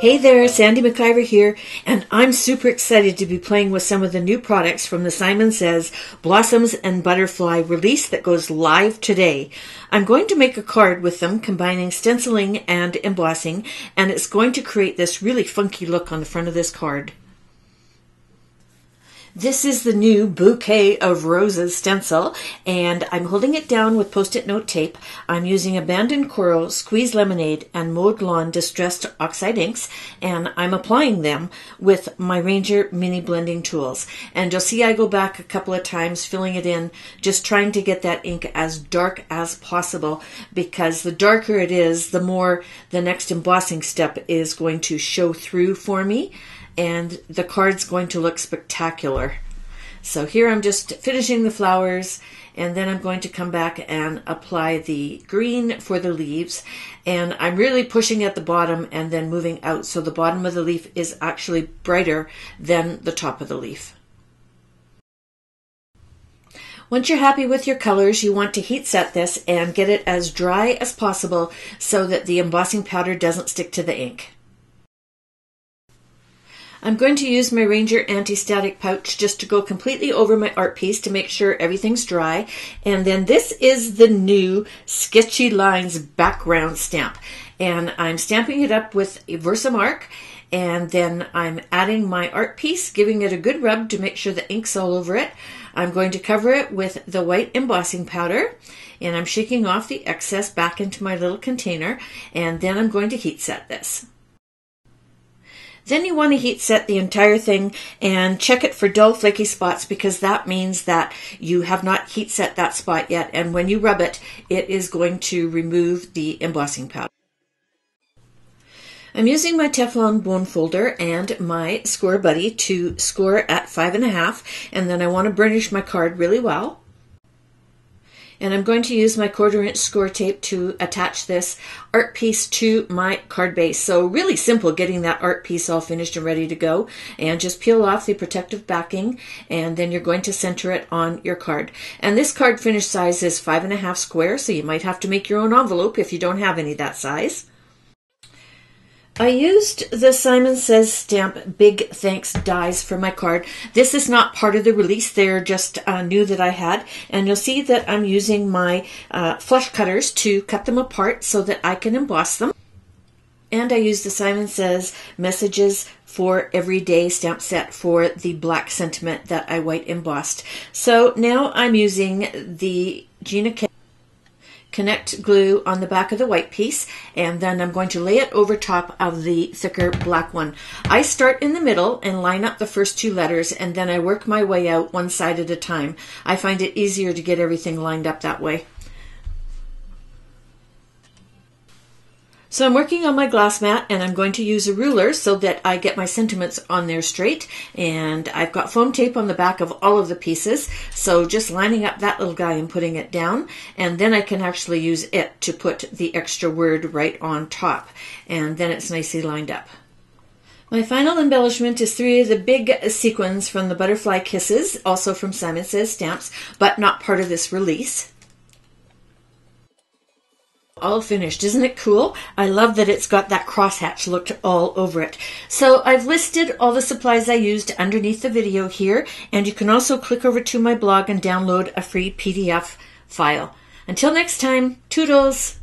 Hey there, Sandi MacIver here, and I'm super excited to be playing with some of the new products from the Simon Says Blossoms and Butterfly release that goes live today. I'm going to make a card with them, combining stenciling and embossing, and it's going to create this really funky look on the front of this card. This is the new Bouquet of Roses Stencil, and I'm holding it down with Post-it note tape. I'm using Abandoned Coral, Squeeze Lemonade, and Mowed Lawn Distressed Oxide inks, and I'm applying them with my Ranger mini blending tools. And you'll see I go back a couple of times filling it in, just trying to get that ink as dark as possible, because the darker it is, the more the next embossing step is going to show through for me, and the card's going to look spectacular. So here I'm just finishing the flowers, and then I'm going to come back and apply the green for the leaves, and I'm really pushing at the bottom and then moving out so the bottom of the leaf is actually brighter than the top of the leaf. Once you're happy with your colors, you want to heat set this and get it as dry as possible so that the embossing powder doesn't stick to the ink. I'm going to use my Ranger anti-static pouch just to go completely over my art piece to make sure everything's dry. And then this is the new Sketchy Lines background stamp. And I'm stamping it up with a Versamark. And then I'm adding my art piece, giving it a good rub to make sure the ink's all over it. I'm going to cover it with the white embossing powder. And I'm shaking off the excess back into my little container. And then I'm going to heat set this. Then you want to heat set the entire thing and check it for dull flaky spots, because that means that you have not heat set that spot yet, and when you rub it, it is going to remove the embossing powder. I'm using my Teflon bone folder and my score buddy to score at 5.5, and then I want to burnish my card really well. And I'm going to use my 1/4 inch score tape to attach this art piece to my card base. So really simple getting that art piece all finished and ready to go. And just peel off the protective backing, and then you're going to center it on your card. And this card finish size is 5.5 square, so you might have to make your own envelope if you don't have any that size. I used the Simon Says stamp Big Thanks dies for my card. This is not part of the release. They're just new that I had. And you'll see that I'm using my flush cutters to cut them apart so that I can emboss them. And I used the Simon Says Messages for Everyday stamp set for the black sentiment that I white embossed. So now I'm using the Gina Connect glue on the back of the white piece, and then I'm going to lay it over top of the thicker black one. I start in the middle and line up the first 2 letters, and then I work my way out one side at a time. I find it easier to get everything lined up that way. So I'm working on my glass mat, and I'm going to use a ruler so that I get my sentiments on there straight. And I've got foam tape on the back of all of the pieces, so just lining up that little guy and putting it down, and then I can actually use it to put the extra word right on top, and then it's nicely lined up. My final embellishment is 3 of the big sequins from the Butterfly Kisses, also from Simon Says Stamps, but not part of this release. All finished. Isn't it cool? I love that it's got that crosshatch look all over it. So I've listed all the supplies I used underneath the video here, and you can also click over to my blog and download a free PDF file. Until next time, toodles!